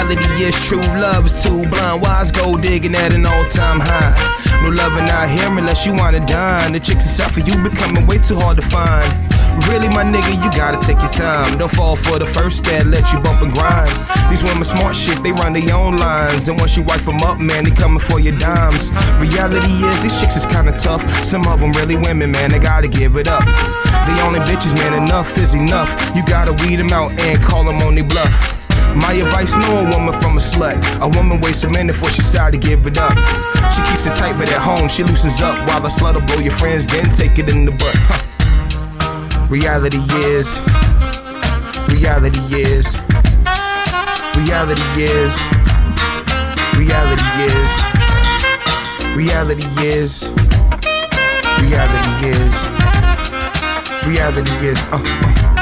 Reality is true love is too blind. Wise gold digging at an all-time high. No loving out here unless you wanna dine. The chicks is out for you becoming way too hard to find. Really, my nigga, you gotta take your time. Don't fall for the first that let you bump and grind. These women smart shit, they run their own lines. And once you wipe them up, man, they coming for your dimes. Reality is, these chicks is kinda tough. Some of them really women, man, they gotta give it up. They only bitches, man, enough is enough. You gotta weed them out and call them on they bluff. My advice, know a woman from a slut. A woman waits a minute before she decide to give it up. She keeps it tight, but at home she loosens up. While a slut will blow your friends, then take it in the butt. Reality is, reality is, reality is, reality is, reality is, reality is, reality is,